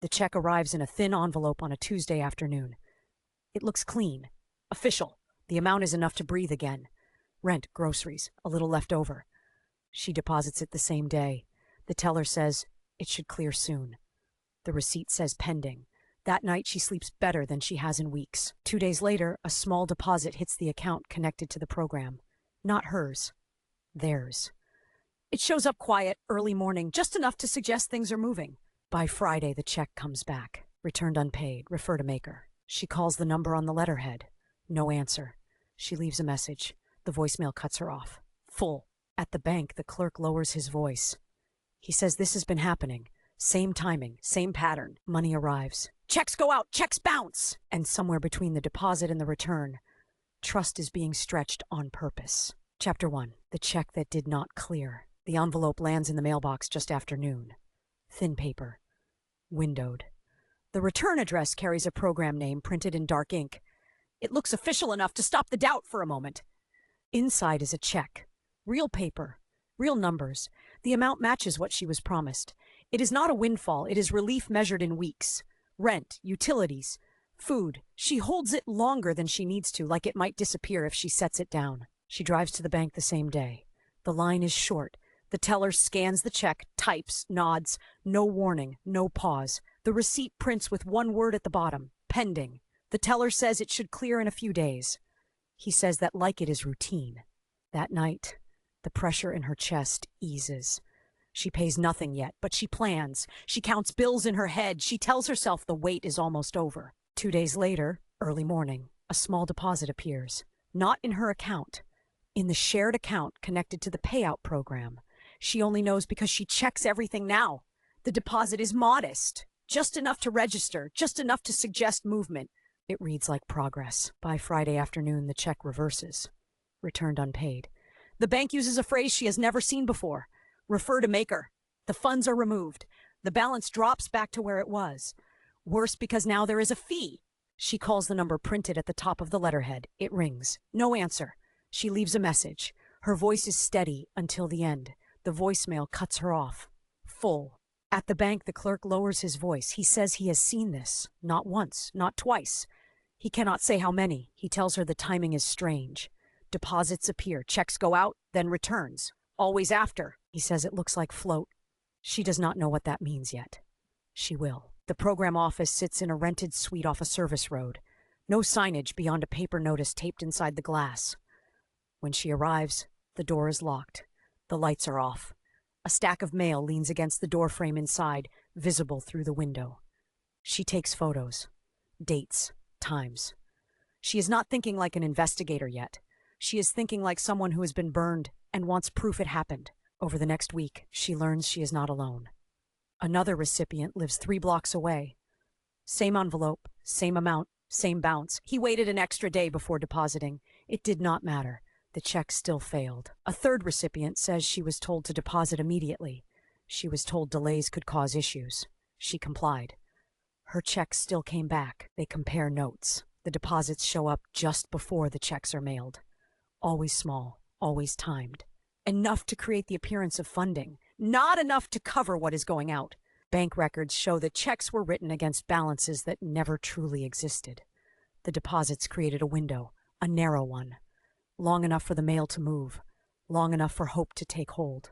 The check arrives in a thin envelope on a Tuesday afternoon. It looks clean, official. The amount is enough to breathe again. Rent, groceries, a little left over. She deposits it the same day. The teller says it should clear soon. The receipt says pending. That night she sleeps better than she has in weeks. 2 days later, a small deposit hits the account connected to the program. Not hers. Theirs. It shows up quiet, early morning, just enough to suggest things are moving. By Friday, the check comes back. Returned unpaid. Refer to maker. She calls the number on the letterhead. No answer. She leaves a message. The voicemail cuts her off. Full. At the bank, the clerk lowers his voice. He says this has been happening. Same timing, same pattern. Money arrives. Checks go out, checks bounce! And somewhere between the deposit and the return, trust is being stretched on purpose. Chapter 1. The check that did not clear. The envelope lands in the mailbox just after noon. Thin paper. Windowed. The return address carries a program name printed in dark ink. It looks official enough to stop the doubt for a moment. Inside is a check. Real paper. Real numbers. The amount matches what she was promised. It is not a windfall. It is relief measured in weeks. Rent, utilities, food. She holds it longer than she needs to, like it might disappear if she sets it down. She drives to the bank the same day. The line is short. The teller scans the check, types, nods. No warning, no pause. The receipt prints with one word at the bottom, pending. The teller says it should clear in a few days. He says that like it is routine. That night, the pressure in her chest eases. She pays nothing yet, but she plans. She counts bills in her head. She tells herself the wait is almost over. 2 days later, early morning, a small deposit appears. Not in her account. In the shared account connected to the payout program. She only knows because she checks everything now. The deposit is modest. Just enough to register. Just enough to suggest movement. It reads like progress. By Friday afternoon, the check reverses. Returned unpaid. The bank uses a phrase she has never seen before. Refer to maker. The funds are removed. The balance drops back to where it was. Worse because now there is a fee. She calls the number printed at the top of the letterhead. It rings. No answer. She leaves a message. Her voice is steady until the end. The voicemail cuts her off. Full. At the bank, the clerk lowers his voice. He says he has seen this. Not once, not twice. He cannot say how many. He tells her the timing is strange. Deposits appear. Checks go out, then returns. Always after. He says it looks like float. She does not know what that means yet. She will. The program office sits in a rented suite off a service road. No signage beyond a paper notice taped inside the glass. When she arrives, the door is locked. The lights are off. A stack of mail leans against the doorframe inside, visible through the window. She takes photos. Dates. Times. She is not thinking like an investigator yet. She is thinking like someone who has been burned and wants proof it happened. Over the next week, she learns she is not alone. Another recipient lives 3 blocks away. Same envelope, same amount, same bounce. He waited an extra day before depositing. It did not matter. The check still failed. A third recipient says she was told to deposit immediately. She was told delays could cause issues. She complied. Her check still came back. They compare notes. The deposits show up just before the checks are mailed. Always small, always timed. Enough to create the appearance of funding. Not enough to cover what is going out. Bank records show that checks were written against balances that never truly existed. The deposits created a window, a narrow one. Long enough for the mail to move. Long enough for hope to take hold.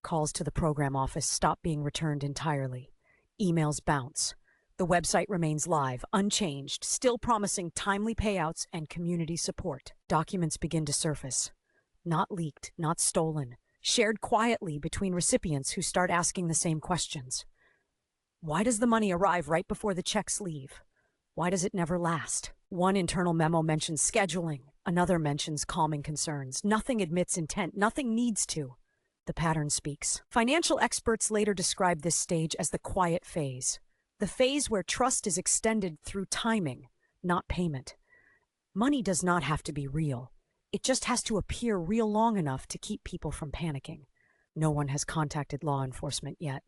Calls to the program office stop being returned entirely. Emails bounce. The website remains live, unchanged, still promising timely payouts and community support. Documents begin to surface. Not leaked, not stolen. Shared quietly between recipients who start asking the same questions. Why does the money arrive right before the checks leave? Why does it never last? One internal memo mentions scheduling. Another mentions calming concerns. Nothing admits intent. Nothing needs to. The pattern speaks. Financial experts later describe this stage as the quiet phase. The phase where trust is extended through timing, not payment. Money does not have to be real. It just has to appear real long enough to keep people from panicking. No one has contacted law enforcement yet.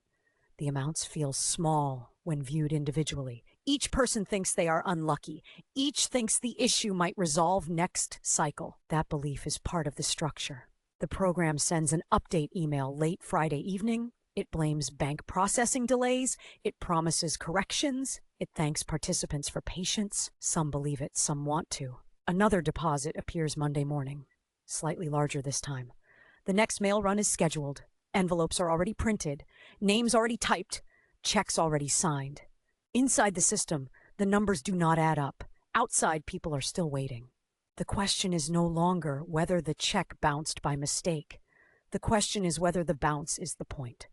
The amounts feel small when viewed individually. Each person thinks they are unlucky. Each thinks the issue might resolve next cycle. That belief is part of the structure. The program sends an update email late Friday evening. It blames bank processing delays. It promises corrections. It thanks participants for patience. Some believe it, some want to. Another deposit appears Monday morning, slightly larger this time. The next mail run is scheduled. Envelopes are already printed, names already typed, checks already signed. Inside the system, the numbers do not add up. Outside, people are still waiting. The question is no longer whether the check bounced by mistake. The question is whether the bounce is the point.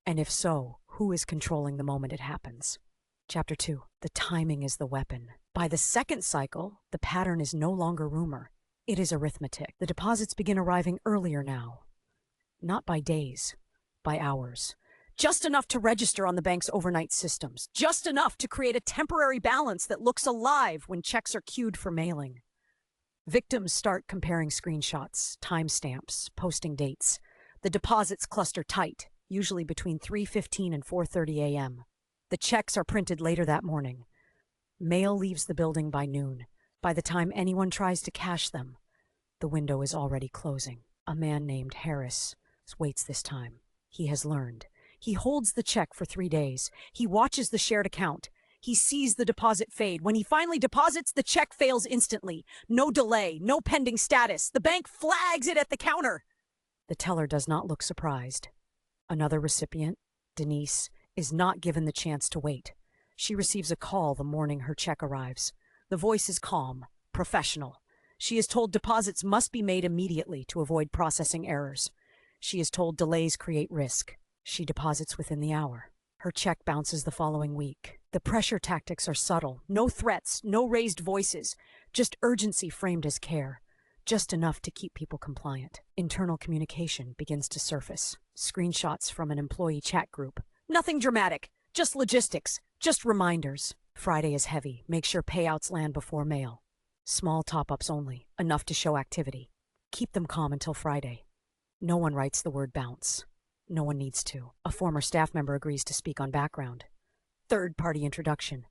And if so, who is controlling the moment it happens? Chapter 2. The timing is the weapon. By the second cycle, the pattern is no longer rumor. It is arithmetic. The deposits begin arriving earlier now. Not by days, by hours. Just enough to register on the bank's overnight systems. Just enough to create a temporary balance that looks alive when checks are queued for mailing. Victims start comparing screenshots, timestamps, posting dates. The deposits cluster tight, usually between 3:15 and 4:30 a.m. The checks are printed later that morning. Mail leaves the building by noon. By the time anyone tries to cash them, the window is already closing. A man named Harris waits this time. He has learned. He holds the check for 3 days. He watches the shared account. He sees the deposit fade. When he finally deposits, the check fails instantly. No delay, no pending status. The bank flags it at the counter. The teller does not look surprised. Another recipient, Denise, is not given the chance to wait. She receives a call the morning her check arrives. The voice is calm, professional. She is told deposits must be made immediately to avoid processing errors. She is told delays create risk. She deposits within the hour. Her check bounces the following week. The pressure tactics are subtle. No threats, no raised voices. Just urgency framed as care. Just enough to keep people compliant. Internal communication begins to surface. Screenshots from an employee chat group. Nothing dramatic. Just logistics. Just reminders. Friday is heavy. Make sure payouts land before mail. Small top-ups only. Enough to show activity. Keep them calm until Friday. No one writes the word bounce. No one needs to. A former staff member agrees to speak on background. Third-party introduction.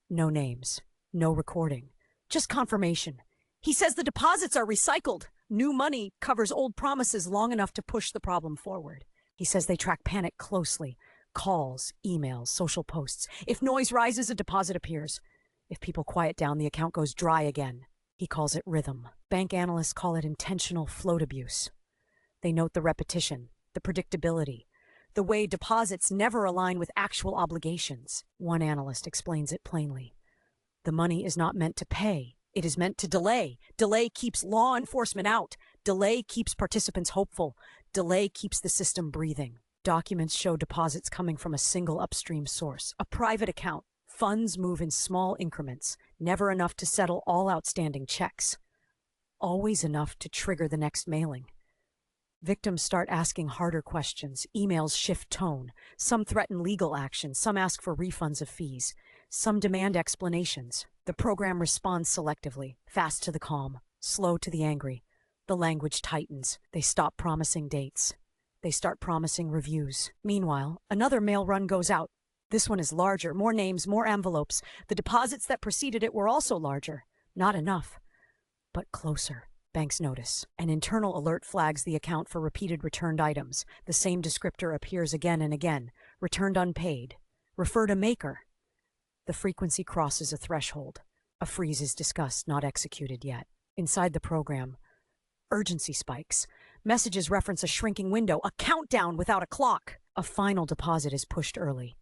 No names. No recording. Just confirmation. He says the deposits are recycled. New money covers old promises long enough to push the problem forward. He says they track panic closely. Calls, emails, social posts. If noise rises, a deposit appears. If people quiet down, the account goes dry again. He calls it rhythm. Bank analysts call it intentional float abuse. They note the repetition, the predictability, the way deposits never align with actual obligations. One analyst explains it plainly. The money is not meant to pay. It is meant to delay. Delay keeps law enforcement out. Delay keeps participants hopeful. Delay keeps the system breathing. Documents show deposits coming from a single upstream source, a private account. Funds move in small increments, never enough to settle all outstanding checks. Always enough to trigger the next mailing. Victims start asking harder questions. Emails shift tone. Some threaten legal action. Some ask for refunds of fees. Some demand explanations. The program responds selectively, fast to the calm, slow to the angry. The language tightens. They stop promising dates. They start promising reviews. Meanwhile, another mail run goes out. This one is larger, more names, more envelopes. The deposits that preceded it were also larger. Not enough, but closer. Banks notice. An internal alert flags the account for repeated returned items. The same descriptor appears again and again. Returned unpaid. Refer to maker. The frequency crosses a threshold. A freeze is discussed, not executed yet. Inside the program, urgency spikes. Messages reference a shrinking window, a countdown without a clock. A final deposit is pushed early.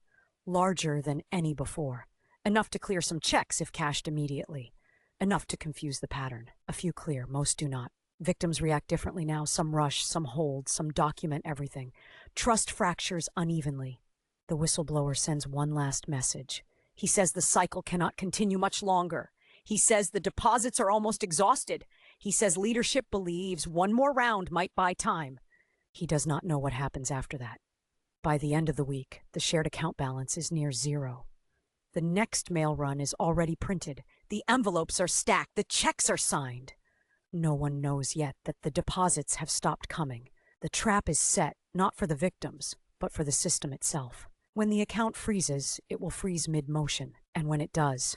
Larger than any before. Enough to clear some checks if cashed immediately. Enough to confuse the pattern. A few clear, most do not. Victims react differently now. Some rush, some hold, some document everything. Trust fractures unevenly. The whistleblower sends one last message. He says the cycle cannot continue much longer. He says the deposits are almost exhausted. He says leadership believes one more round might buy time. He does not know what happens after that. By the end of the week, the shared account balance is near zero. The next mail run is already printed. The envelopes are stacked. The checks are signed. No one knows yet that the deposits have stopped coming. The trap is set, not for the victims, but for the system itself. When the account freezes, it will freeze mid-motion. And when it does,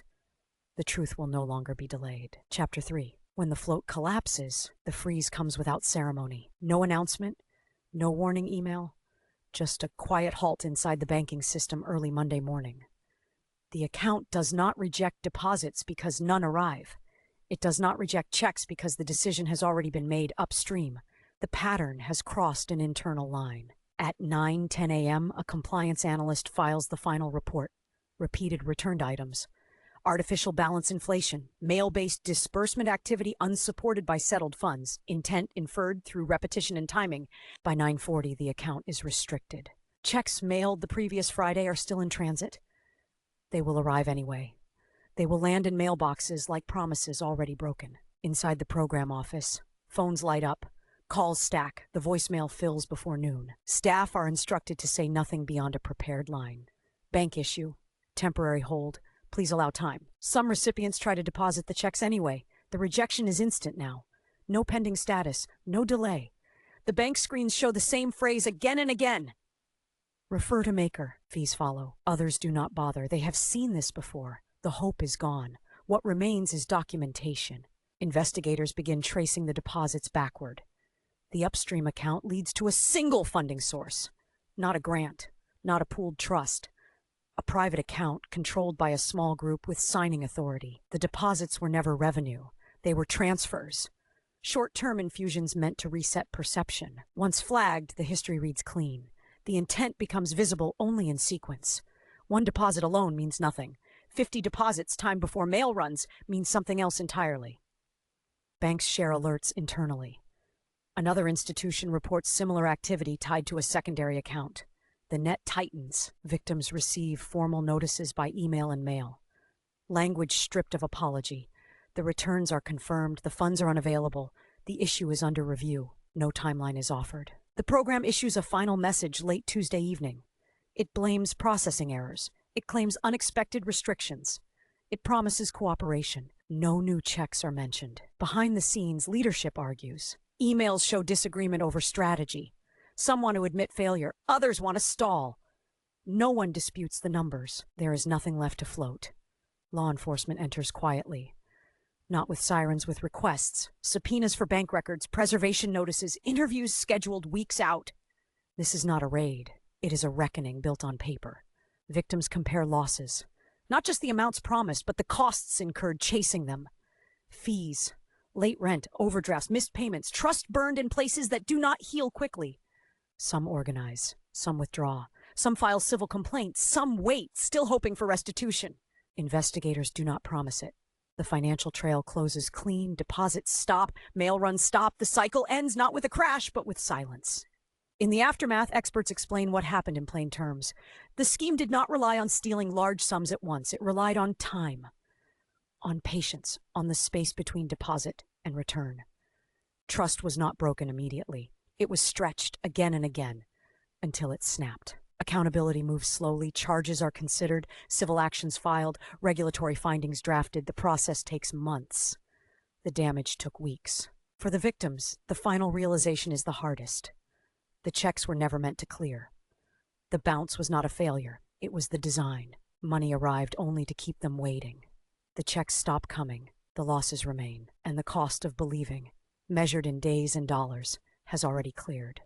the truth will no longer be delayed. Chapter 3. When the float collapses, the freeze comes without ceremony. No announcement, no warning email, Just a quiet halt inside the banking system early Monday morning. The account does not reject deposits because none arrive. It does not reject checks because the decision has already been made upstream. The pattern has crossed an internal line. At 9:10 a.m., a compliance analyst files the final report. Repeated returned items. Artificial balance inflation, mail-based disbursement activity unsupported by settled funds, intent inferred through repetition and timing. By 9:40, the account is restricted. Checks mailed the previous Friday are still in transit. They will arrive anyway. They will land in mailboxes like promises already broken. Inside the program office, phones light up. Calls stack. The voicemail fills before noon. Staff are instructed to say nothing beyond a prepared line. Bank issue. Temporary hold. Please allow time. Some recipients try to deposit the checks anyway. The rejection is instant now. No pending status. No delay. The bank screens show the same phrase again and again. Refer to maker. Fees follow. Others do not bother. They have seen this before. The hope is gone. What remains is documentation. Investigators begin tracing the deposits backward. The upstream account leads to a single funding source. Not a grant. Not a pooled trust. A private account controlled by a small group with signing authority. The deposits were never revenue. They were transfers. Short-term infusions meant to reset perception. Once flagged, the history reads clean. The intent becomes visible only in sequence. One deposit alone means nothing. 50 deposits timed before mail runs means something else entirely. Banks share alerts internally. Another institution reports similar activity tied to a secondary account. The net tightens. Victims receive formal notices by email and mail. Language stripped of apology. The returns are confirmed. The funds are unavailable. The issue is under review. No timeline is offered. The program issues a final message late Tuesday evening. It blames processing errors. It claims unexpected restrictions. It promises cooperation. No new checks are mentioned. Behind the scenes, leadership argues. Emails show disagreement over strategy. Some want to admit failure. Others want to stall. No one disputes the numbers. There is nothing left to float. Law enforcement enters quietly. Not with sirens, with requests. Subpoenas for bank records, preservation notices, interviews scheduled weeks out. This is not a raid. It is a reckoning built on paper. Victims compare losses. Not just the amounts promised, but the costs incurred chasing them. Fees, late rent, overdrafts, missed payments, trust burned in places that do not heal quickly. Some organize, some withdraw, some file civil complaints, some wait, still hoping for restitution. Investigators do not promise it. The financial trail closes clean, deposits stop, mail runs stop. The cycle ends not with a crash, but with silence. In the aftermath, experts explain what happened in plain terms. The scheme did not rely on stealing large sums at once. It relied on time, on patience, on the space between deposit and return. Trust was not broken immediately. It was stretched again and again until it snapped. Accountability moves slowly, charges are considered, civil actions filed, regulatory findings drafted. The process takes months. The damage took weeks. For the victims, the final realization is the hardest. The checks were never meant to clear. The bounce was not a failure. It was the design. Money arrived only to keep them waiting. The checks stop coming. The losses remain. And the cost of believing, measured in days and dollars, has already cleared.